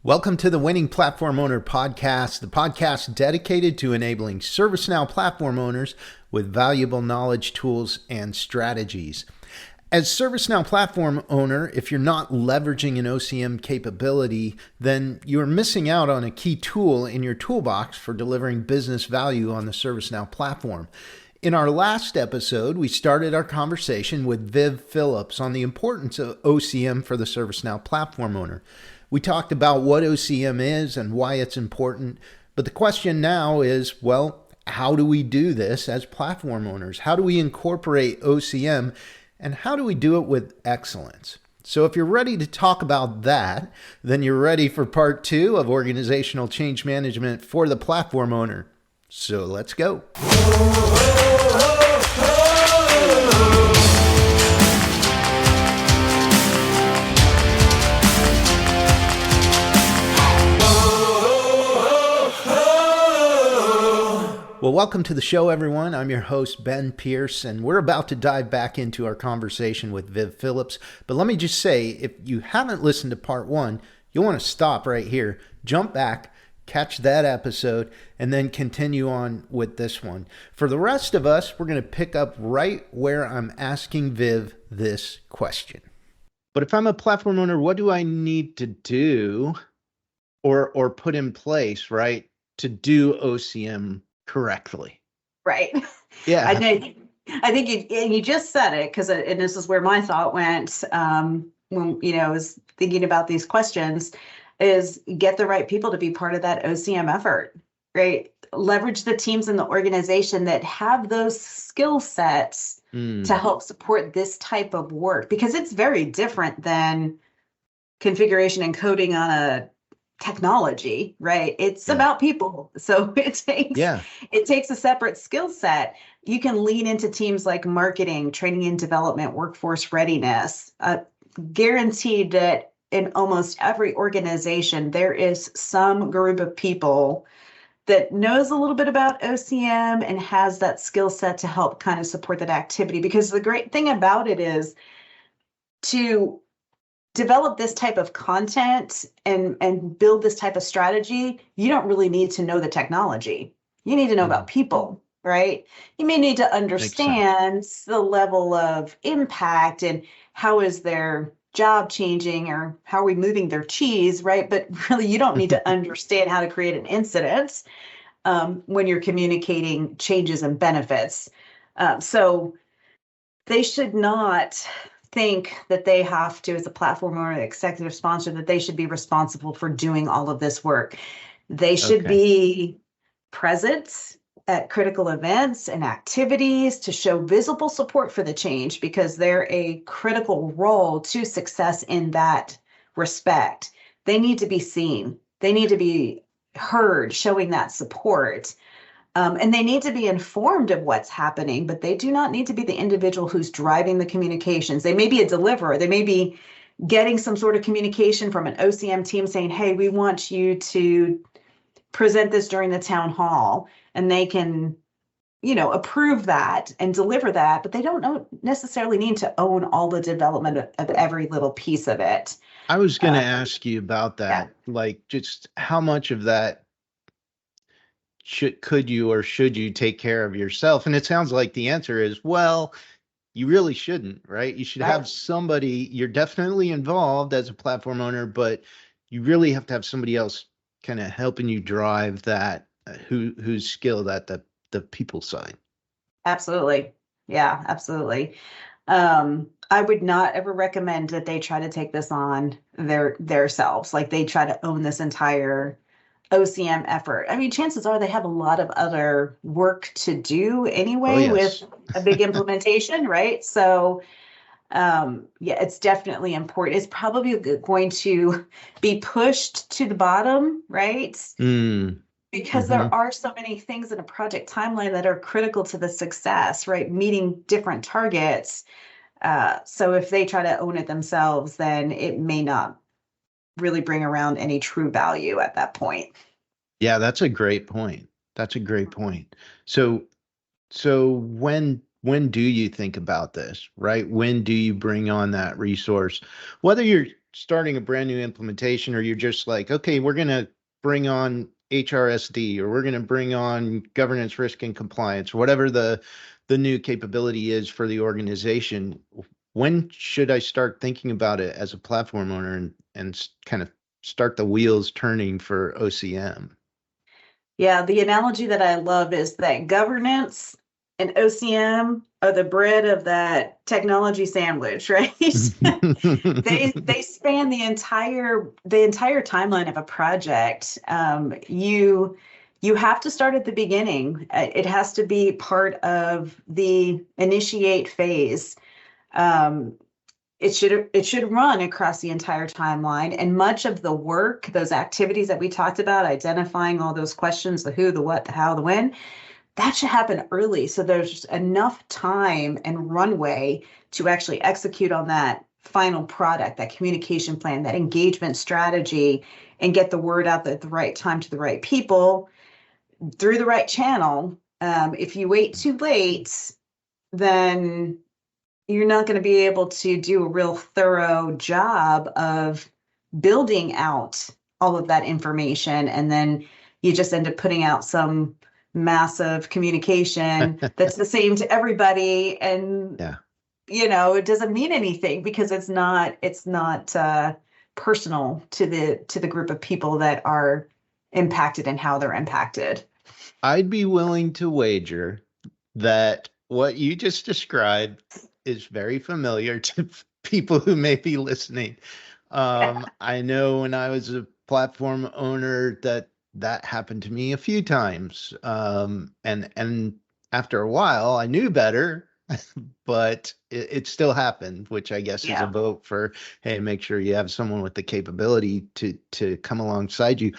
Welcome to the Winning Platform Owner Podcast, the podcast dedicated to enabling ServiceNow platform owners with valuable knowledge, tools, and strategies. As ServiceNow platform owner, if you're not leveraging an OCM capability, then you're missing out on a key tool in your toolbox for delivering business value on the ServiceNow platform. In our last episode, we started our conversation with Viv Philips on the importance of OCM for the ServiceNow platform owner. We talked about what OCM is and why it's important, but the question now is, well, how do we do this as platform owners? How do we incorporate OCM, and how do we do it with excellence? So if you're ready to talk about that, then you're ready for part 2 of organizational change management for the platform owner. So let's go. Well, welcome to the show, everyone. I'm your host, Ben Pierce, and we're about to dive back into our conversation with Viv Philips. But let me just say, if you haven't listened to part 1, you'll want to stop right here, jump back, catch that episode, and then continue on with this one. For the rest of us, we're going to pick up right where I'm asking Viv this question. But if I'm a platform owner, what do I need to do or put in place, right, to do OCM correctly? Right. Yeah. I think you just said it, because and this is where my thought went when I was thinking about these questions, is get the right people to be part of that OCM effort, right? Leverage the teams in the organization that have those skill sets to help support this type of work, because it's very different than configuration and coding on a technology, right? It's about people. So it takes a separate skill set. You can lean into teams like marketing, training and development, workforce readiness. Guaranteed that in almost every organization, there is some group of people that knows a little bit about OCM and has that skill set to help kind of support that activity. Because the great thing about it is, to develop this type of content and build this type of strategy, you don't really need to know the technology. You need to know about people, right? You may need to understand the level of impact and how is their job changing, or how are we moving their cheese, right? But really, you don't need to understand how to create an incident when you're communicating changes and benefits. So they should not think that they have to, as a platform or executive sponsor, that they should be responsible for doing all of this work. They should be present at critical events and activities to show visible support for the change, because they're a critical role to success in that respect. They need to be seen. They need to be heard, showing that support. And they need to be informed of what's happening, but they do not need to be the individual who's driving the communications. They may be a deliverer. They may be getting some sort of communication from an OCM team saying, hey, we want you to present this during the town hall. And they can, approve that and deliver that, but they don't necessarily need to own all the development of every little piece of it. I was going to ask you about that. Yeah. Like, just how much of that could you or should you take care of yourself? And it sounds like the answer is, well, you really shouldn't, right? You should have somebody. You're definitely involved as a platform owner, but you really have to have somebody else kind of helping you drive that, who's skilled at the people side. Absolutely. Yeah, absolutely. I would not ever recommend that they try to take this on their selves. Like, they try to own this entire OCM effort. I mean, chances are they have a lot of other work to do anyway with a big implementation, right? So, it's definitely important. It's probably going to be pushed to the bottom, right? Because there are so many things in a project timeline that are critical to the success, right? Meeting different targets. So if they try to own it themselves, then it may not really bring around any true value at that point. Yeah, that's a great point. So when do you think about this, right? When do you bring on that resource? Whether you're starting a brand new implementation, or you're just like, okay, we're going to bring on HRSD, or we're going to bring on governance, risk, and compliance, whatever the new capability is for the organization, when should I start thinking about it as a platform owner and kind of start the wheels turning for OCM? Yeah, the analogy that I love is that governance and OCM are the bread of that technology sandwich, right? They span the entire timeline of a project. You have to start at the beginning. It has to be part of the initiate phase. Um, it should run across the entire timeline, and much of the work, those activities that we talked about, identifying all those questions, the who, the what, the how, the when, that should happen early. So there's enough time and runway to actually execute on that final product, that communication plan, that engagement strategy, and get the word out at the right time to the right people through the right channel. If you wait too late, then you're not going to be able to do a real thorough job of building out all of that information. And then you just end up putting out some massive communication that's the same to everybody. And, Yeah. it doesn't mean anything because it's not personal to the group of people that are impacted and how they're impacted. I'd be willing to wager that what you just described is very familiar to people who may be listening. I know when I was a platform owner that happened to me a few times. And after a while, I knew better, but it still happened, which I guess is a Yeah. vote for, hey, make sure you have someone with the capability to come alongside you.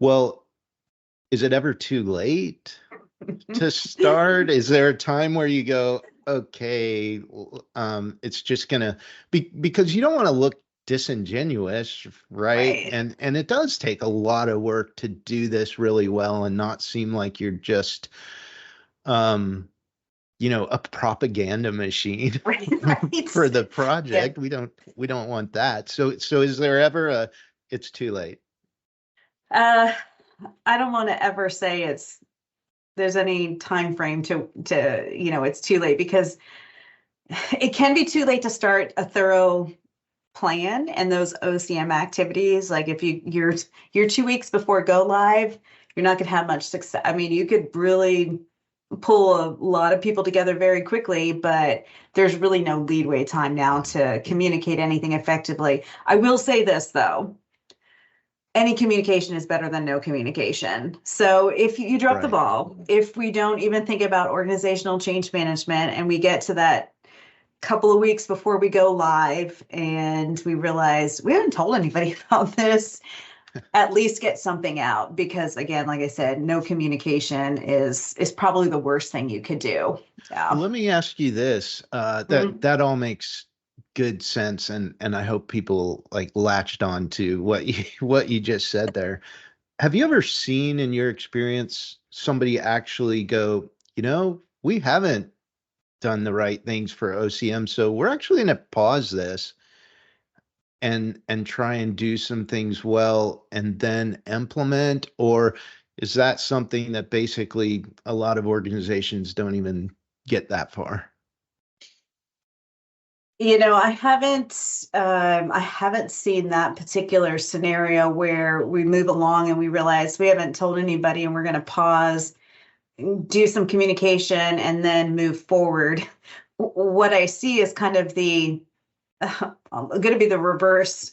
Well, is it ever too late to start? Is there a time where you go, okay, it's just gonna be, because you don't want to look disingenuous, right? Right. And it does take a lot of work to do this really well and not seem like you're just um a propaganda machine Right. Right. for the Yeah. project. We don't want that. So is there ever a it's too late? Uh, I don't want to ever say there's any time frame to it's too late, because it can be too late to start a thorough plan and those OCM activities. Like if you're 2 weeks before go live, you're not going to have much success. I mean, you could really pull a lot of people together very quickly, but there's really no leadway time now to communicate anything effectively. I will say this though, any communication is better than no communication. So if you drop the Right. ball, if we don't even think about organizational change management and we get to that couple of weeks before we go live and we realize we haven't told anybody about this, at least get something out, because again, like I said, no communication is probably the worst thing you could do. Well, Yeah. let me ask you this. That Mhm. that all makes good sense, and I hope people like latched on to what you what you just said there. Have you ever seen in your experience somebody actually go, we haven't done the right things for OCM, so we're actually going to pause this and try and do some things well and then implement? Or is that something that basically a lot of organizations don't even get that far? I haven't seen that particular scenario where we move along and we realize we haven't told anybody and we're going to pause, do some communication, and then move forward. What I see is kind of the going to be the reverse,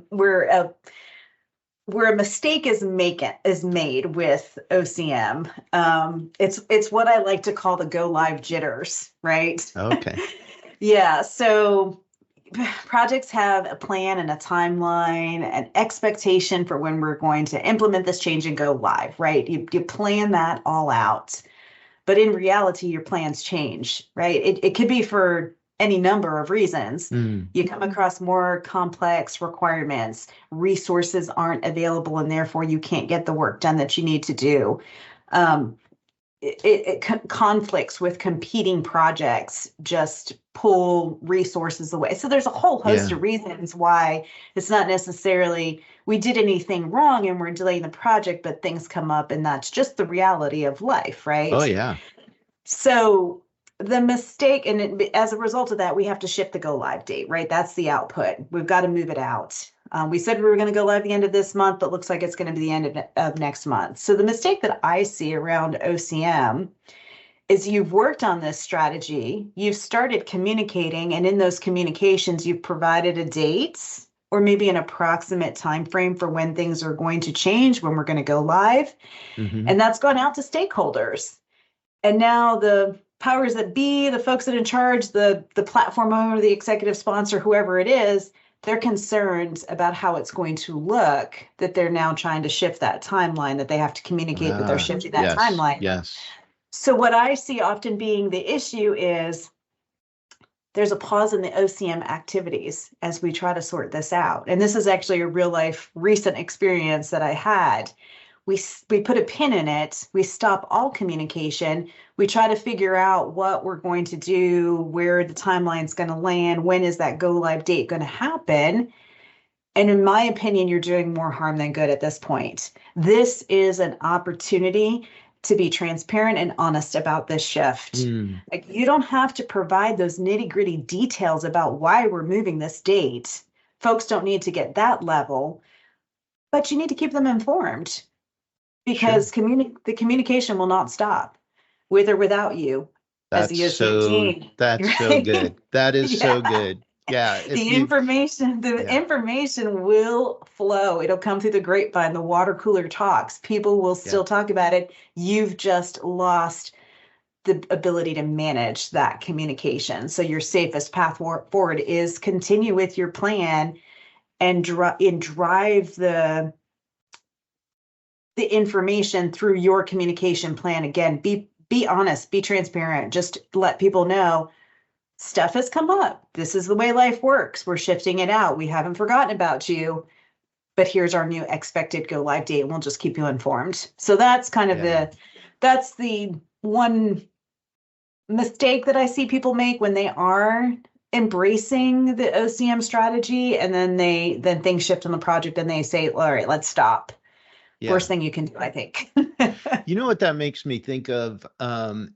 where a mistake is made with OCM. It's what I like to call the go live jitters, right? Okay. Yeah. So projects have a plan and a timeline, an expectation for when we're going to implement this change and go live, right? You plan that all out. But in reality, your plans change, right? It could be for any number of reasons. Mm, You come across more complex requirements, resources aren't available, and therefore you can't get the work done that you need to do. Um, conflicts with competing projects just pull resources away. So there's a whole host Yeah. of reasons why it's not necessarily we did anything wrong and we're delaying the project, but things come up and that's just the reality of life, Oh, right? yeah. So the mistake, and as a result of that, we have to shift the go live date, right? That's the output. We've got to move it out. We said we were going to go live the end of this month, but looks like it's going to be the end of next month. So the mistake that I see around OCM is you've worked on this strategy, you've started communicating, and in those communications, you've provided a date or maybe an approximate time frame for when things are going to change, when we're going to go live, Hmm. and that's gone out to stakeholders. And now the powers that be, the folks that are in charge, the platform owner, the executive sponsor, whoever it is, they're concerned about how it's going to look, that they're now trying to shift that timeline, that they have to communicate that they're shifting that Yes. timeline. Yes. So what I see often being the issue is there's a pause in the OCM activities as we try to sort this out. And this is actually a real life recent experience that I had. We put a pin in it, we stop all communication, we try to figure out what we're going to do, where the timeline's going to land, when is that go live date going to happen. And in my opinion, you're doing more harm than good at this point. This is an opportunity to be transparent and honest about this shift. Mm. Like, you don't have to provide those nitty gritty details about why we're moving this date. Folks don't need to get that level, but you need to keep them informed Sure. because the communication will not stop with or without you as That's the OCM so team, that's so right? good. That is so Yeah. good. Yeah, if The you information, the yeah, information will flow. It'll come through the grapevine, the water cooler talks. People will yeah, still talk about it. You've just lost the ability to manage that communication. So your safest path forward is continue with your plan and drive the information through your communication plan. Again, be honest, be transparent. Just let people know stuff has come up. This is the way life works. We're shifting it out. We haven't forgotten about you, but here's our new expected go live date, and we'll just keep you informed. So that's kind of yeah. the one mistake that I see people make when they are embracing the OCM strategy, and then things shift on the project and they say, all right, let's stop. Yeah. Worst thing you can do, I think. You know what that makes me think of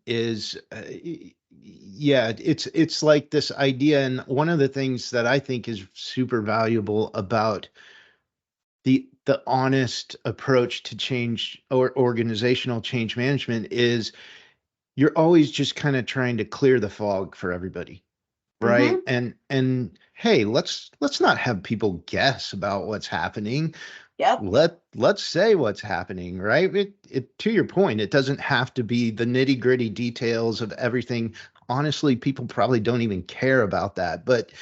is yeah, it's like this idea, and one of the things that I think is super valuable about the honest approach to change or organizational change management is you're always just kind of trying to clear the fog for everybody, right? Hmm. And hey, let's not have people guess about what's happening. Yep. Let's say what's happening, right? It to your point, it doesn't have to be the nitty-gritty details of everything. Honestly, people probably don't even care about that, but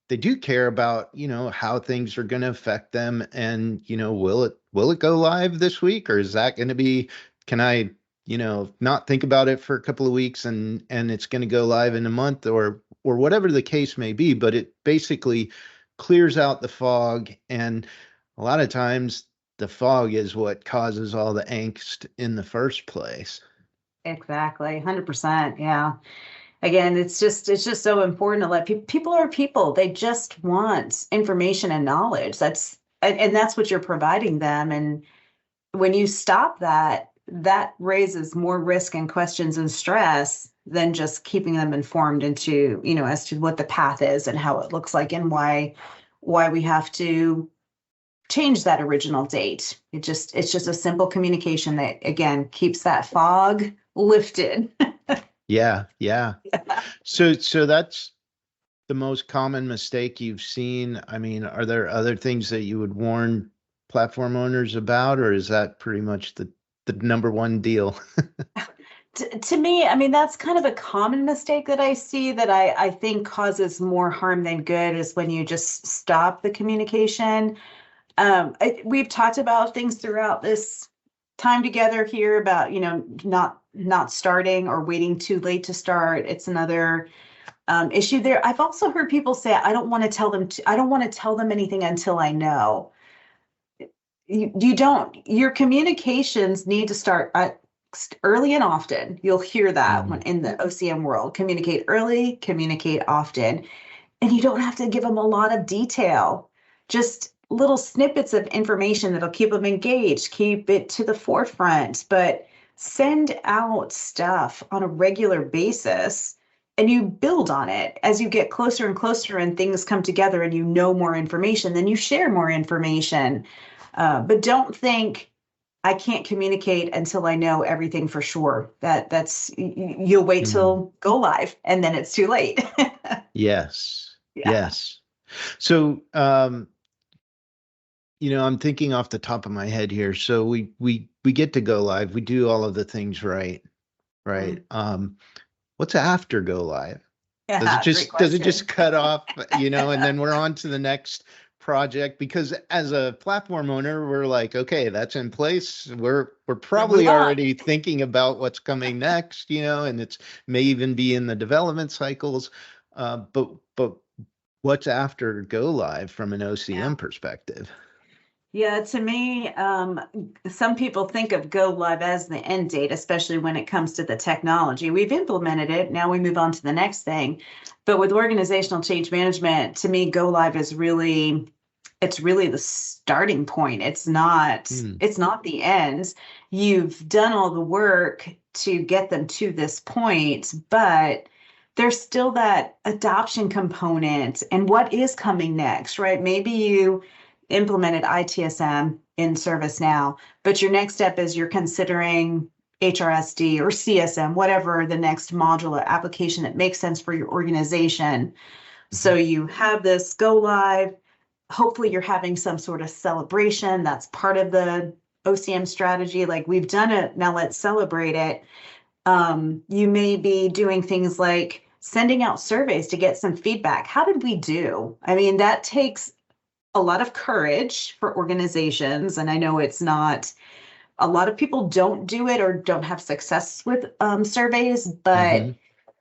they do care about, how things are going to affect them, and, will it go live this week, or is that going to be, can I, not think about it for a couple of weeks, and it's going to go live in a month, or whatever the case may be. But it basically clears out the fog, and a lot of times the fog is what causes all the angst in the first place. Exactly. 100%. Yeah. Again, it's just so important to let people are people. They just want information and knowledge. And that's what you're providing them. And when you stop that, that raises more risk and questions and stress than just keeping them informed into, as to what the path is and how it looks like and why we have to change that original date. It's just a simple communication that again keeps that fog lifted. Yeah, yeah. So that's the most common mistake you've seen? I mean, are there other things that you would warn platform owners about, or is that pretty much the number one deal? To me, I mean, that's kind of a common mistake that I see that I think causes more harm than good is when you just stop the communication. We've talked about things throughout this time together here about, not starting or waiting too late to start. It's another issue there. I've also heard people say, I don't want to tell them anything until I know. You don't, your communications need to start. early and often. You'll hear that when Mhm. in the OCM world, communicate early, communicate often. And you don't have to give them a lot of detail, just little snippets of information that'll keep them engaged, keep it to the forefront. But send out stuff on a regular basis and you build on it as you get closer and closer and things come together and you know more information, then you share more information. But don't think I can't communicate until I know everything for sure. You'll wait Mhm. till go live and then it's too late. Yes. Yeah. Yes. So, I'm thinking off the top of my head here. So we get to go live. We do all of the things right, right? Mm. What's after go live? Does it Yeah, great just question. cut off, and then we're on to the next project? Because as a platform owner, we're like, okay, that's in place. We're We move probably on. already thinking about what's coming next, and it's may even be in the development cycles. But what's after go live from an Yeah. OCM perspective? Yeah, to me, some people think of go live as the end date, especially when it comes to the technology. We've implemented it. Now we move on to the next thing. But with organizational change management, to me, go live is it's really the starting point. Hmm. It's not the end. You've done all the work to get them to this point, but there's still that adoption component and what is coming next, right? Maybe you implemented ITSM in ServiceNow, but your next step is you're considering HRSD or CSM, whatever the next module or application that makes sense for your organization. So Mhm. you have this go live. Hopefully, you're having some sort of celebration. That's part of the OCM strategy. Like we've done it, now let's celebrate it. You may be doing things like sending out surveys to get some feedback. How did we do? I mean, that takes a lot of courage for organizations. And I know it's not, a lot of people don't do it or don't have success with surveys, but Mhm.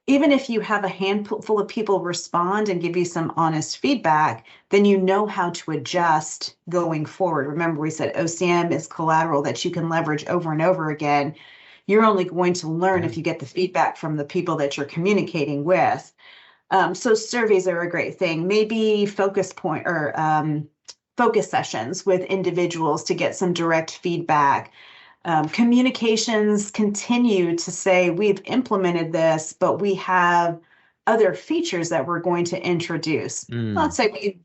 even if you have a handful of people respond and give you some honest feedback, then you know how to adjust going forward. Remember, we said OCM is collateral that you can leverage over and over again. You're only going to learn Yeah. if you get the feedback from the people that you're communicating with. So surveys are a great thing. Maybe focus point or focus sessions with individuals to get some direct feedback. Communications continue to say we've implemented this, but we have other features that we're going to introduce. Mm.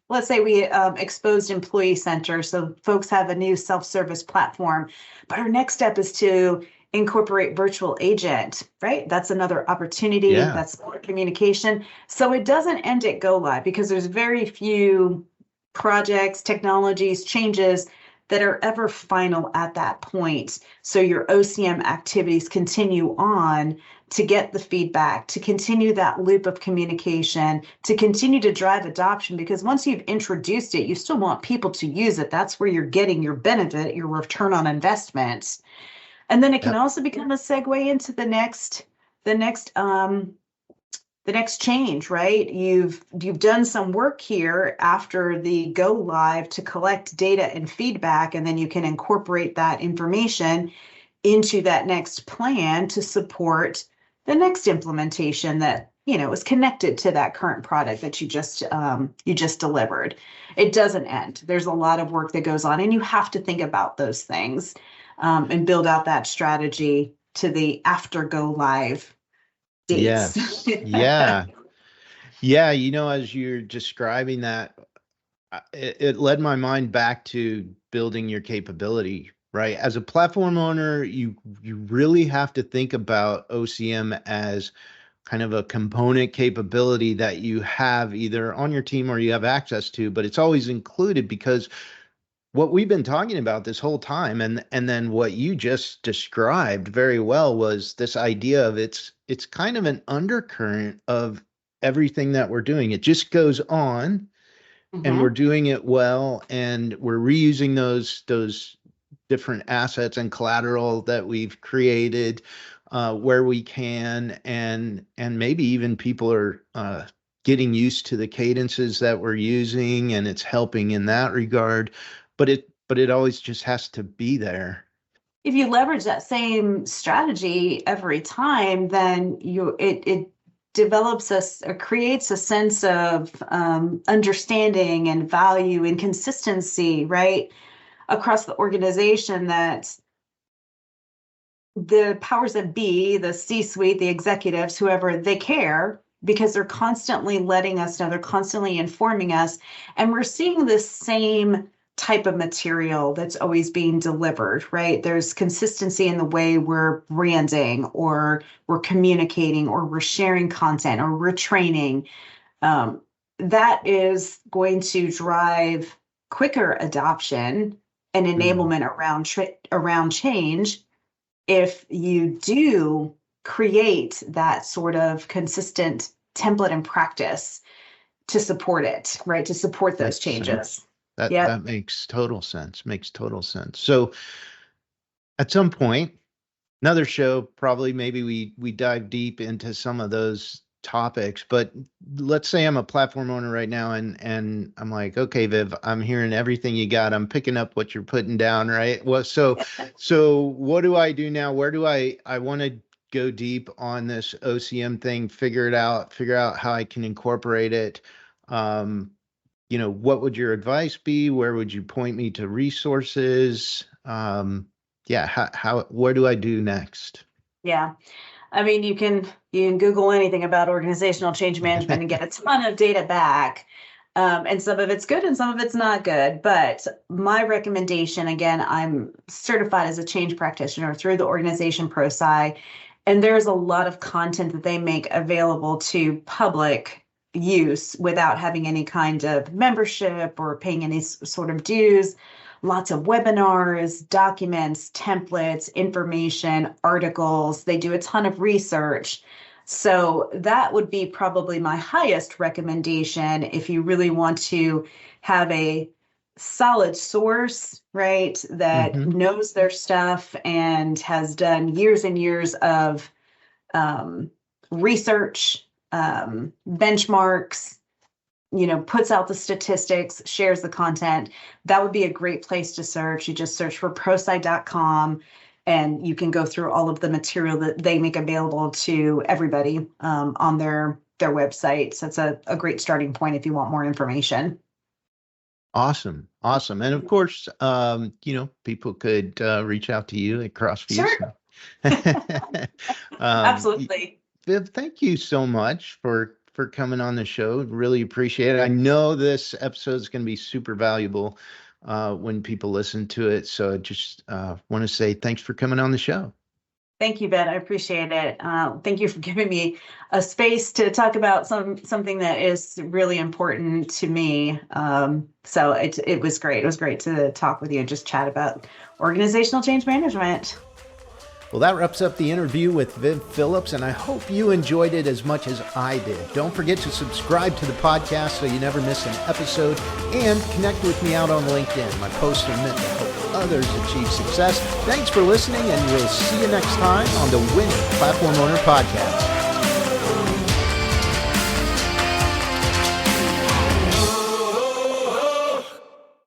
Let's say we exposed Employee Center, so folks have a new self-service platform. But our next step is to incorporate virtual agent, right? That's another opportunity. Yeah. That's more communication. So it doesn't end at go live because there's very few projects, technologies, changes that are ever final at that point. So your OCM activities continue on to get the feedback, to continue that loop of communication, to continue to drive adoption. Because once you've introduced it, you still want people to use it. That's where you're getting your benefit, your return on investment. And then it can Yep. also become a segue into the next the next change, right? You've done some work here after the go live to collect data and feedback, and then you can incorporate that information into that next plan to support the next implementation that is connected to that current product that you just delivered. It doesn't end. There's a lot of work that goes on, and you have to think about those things and build out that strategy to the after go live dates. Yes. Yeah. Yeah. As you're describing that, it led my mind back to building your capability, right? As a platform owner, you really have to think about OCM as kind of a component capability that you have either on your team or you have access to, but it's always included because what we've been talking about this whole time and then what you just described very well was this idea of it's kind of an undercurrent of everything that we're doing. It just goes on and we're Mhm. doing it well and we're reusing those different assets and collateral that we've created where we can and maybe even people are getting used to the cadences that we're using and it's helping in that regard but it always just has to be there if you leverage that same strategy every time, then it develops or creates a sense of understanding and value and consistency, right, across the organization, that the powers that be, the C-suite, the executives, whoever, they care because they're constantly letting us know, they're constantly informing us, and we're seeing this same type of material that's always being delivered, right? There's consistency in the way we're branding, or we're communicating, or we're sharing content, or we're training. That is going to drive quicker adoption and enablement around change if you do create that sort of consistent template and practice to support it, right? To support those changes. That makes total sense. Makes total sense. So at some point, another show, probably maybe we dive deep into some of those topics, but let's say I'm a platform owner right now, and I'm like, okay, Viv, I'm hearing everything you got. I'm picking up what you're putting down, right? Well, so what do I do now? Where do I want to go deep on this OCM thing, figure out how I can incorporate it. What would your advice be? Where would you point me to resources? Where do I do next? Yeah. I mean, you can Google anything about organizational change management and get a ton of data back. And some of it's good and some of it's not good. But my recommendation, again, I'm certified as a change practitioner through the organization ProSci, and there's a lot of content that they make available to public use without having any kind of membership or paying any sort of dues. Lots of webinars, documents, templates, information, articles. They do a ton of research. So that would be probably my highest recommendation if you really want to have a solid source, right, that knows their stuff and has done years and years of research, benchmarks, puts out the statistics, shares the content. That would be a great place to search. You just search for prosci.com, and you can go through all of the material that they make available to everybody on their website. So it's a great starting point if you want more information. Awesome. And of course, people could reach out to you at CrossView. Sure. Absolutely. Viv, thank you so much for coming on the show. Really appreciate it. I know this episode is going to be super valuable when people listen to it. So I just want to say thanks for coming on the show. Thank you, Ben. I appreciate it. Thank you for giving me a space to talk about something that is really important to me. So it was great. It was great to talk with you and just chat about organizational change management. Well, that wraps up the interview with Viv Philips, and I hope you enjoyed it as much as I did. Don't forget to subscribe to the podcast so you never miss an episode, and connect with me out on LinkedIn. My posts are meant to help others achieve success. Thanks for listening, and we'll see you next time on the Winning Platform Owner Podcast.